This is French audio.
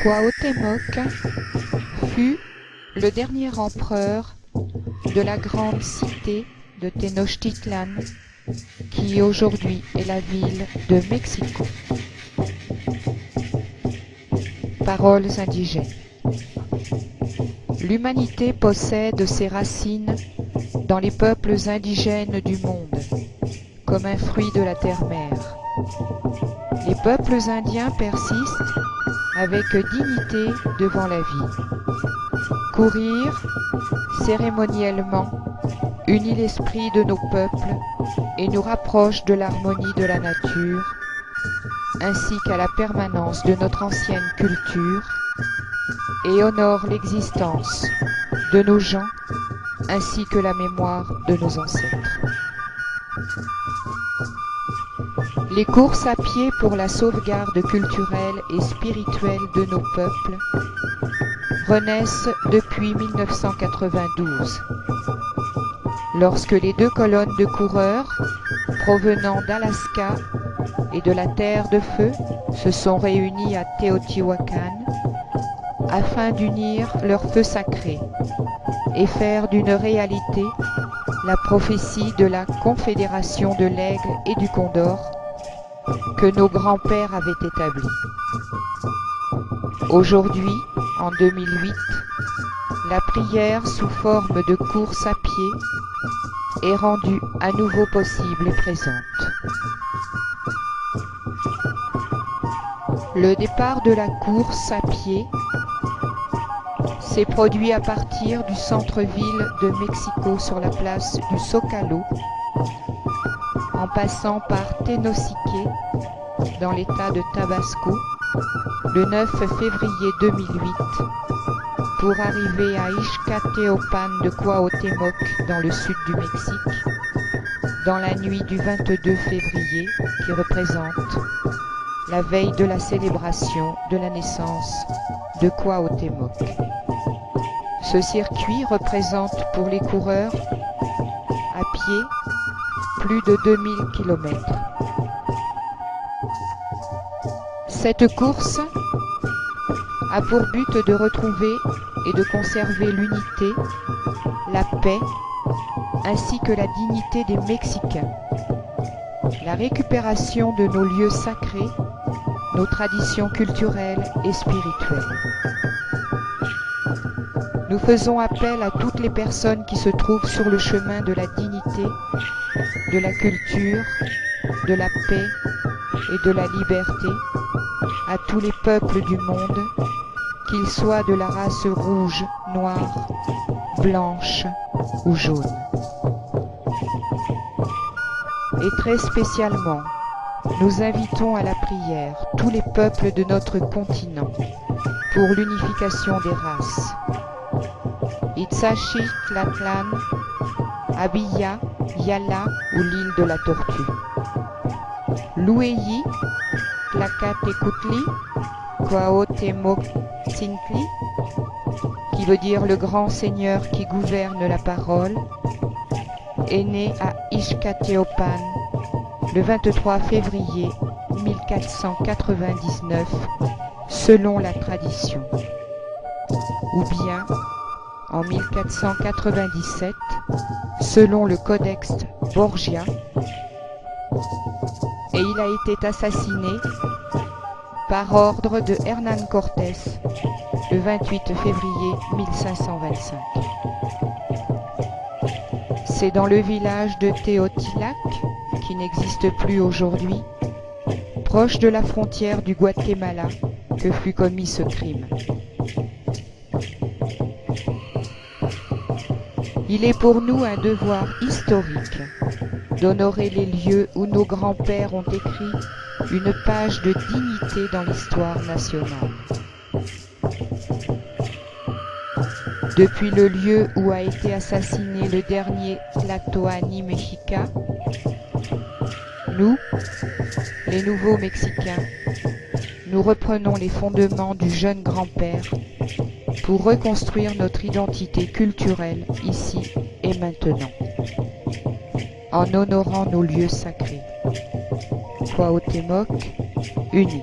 Cuauhtémoc fut le dernier empereur de la grande cité de Tenochtitlan, qui aujourd'hui est la ville de Mexico. Paroles indigènes. L'humanité possède ses racines dans les peuples indigènes du monde, comme un fruit de la terre-mère. Les peuples indiens persistent avec dignité devant la vie. Courir, cérémoniellement, unit l'esprit de nos peuples et nous rapproche de l'harmonie de la nature, ainsi qu'à la permanence de notre ancienne culture, et honore l'existence de nos gens, ainsi que la mémoire de nos ancêtres. Les courses à pied pour la sauvegarde culturelle et spirituelle de nos peuples renaissent depuis 1992, lorsque les deux colonnes de coureurs provenant d'Alaska et de la Terre de Feu se sont réunies à Teotihuacan afin d'unir leurs feux sacrés et faire d'une réalité la prophétie de la confédération de l'Aigle et du Condor que nos grands-pères avaient établie. Aujourd'hui, en 2008, la prière sous forme de course à pied est rendue à nouveau possible et présente. Le départ de la course à pied s'est produit à partir du centre-ville de Mexico sur la place du Zócalo, en passant par Tenosique dans l'état de Tabasco le 9 février 2008 pour arriver à Ixcateopan de Cuauhtémoc dans le sud du Mexique dans la nuit du 22 février qui représente la veille de la célébration de la naissance de Cuauhtémoc. Ce circuit représente pour les coureurs à pied plus de 2000 km. Cette course a pour but de retrouver et de conserver l'unité, la paix, ainsi que la dignité des Mexicains, la récupération de nos lieux sacrés, nos traditions culturelles et spirituelles. Nous faisons appel à toutes les personnes qui se trouvent sur le chemin de la dignité, de la culture, de la paix et de la liberté, à tous les peuples du monde, qu'ils soient de la race rouge, noire, blanche ou jaune. Et très spécialement, nous invitons à la prière tous les peuples de notre continent pour l'unification des races. Itzachtitlan, Abya, Yala ou l'île de la Tortue. Loueyi, Tlacatecutli, Cuauhtémoc-Cintli, qui veut dire le grand Seigneur qui gouverne la parole, est né à Ixcateopan le 23 février 1499 selon la tradition, ou bien en 1497 selon le Codex Borgia, et il a été assassiné par ordre de Hernán Cortés le 28 février 1525. C'est dans le village de Teotihuac, qui n'existe plus aujourd'hui, proche de la frontière du Guatemala, que fut commis ce crime. Il est pour nous un devoir historique d'honorer les lieux où nos grands-pères ont écrit une page de dignité dans l'histoire nationale. Depuis le lieu où a été assassiné le dernier Tlatoani Mexica, nous, les nouveaux Mexicains, nous reprenons les fondements du jeune grand-père pour reconstruire notre identité culturelle ici et maintenant, en honorant nos lieux sacrés. Cuauhtémoc, uni.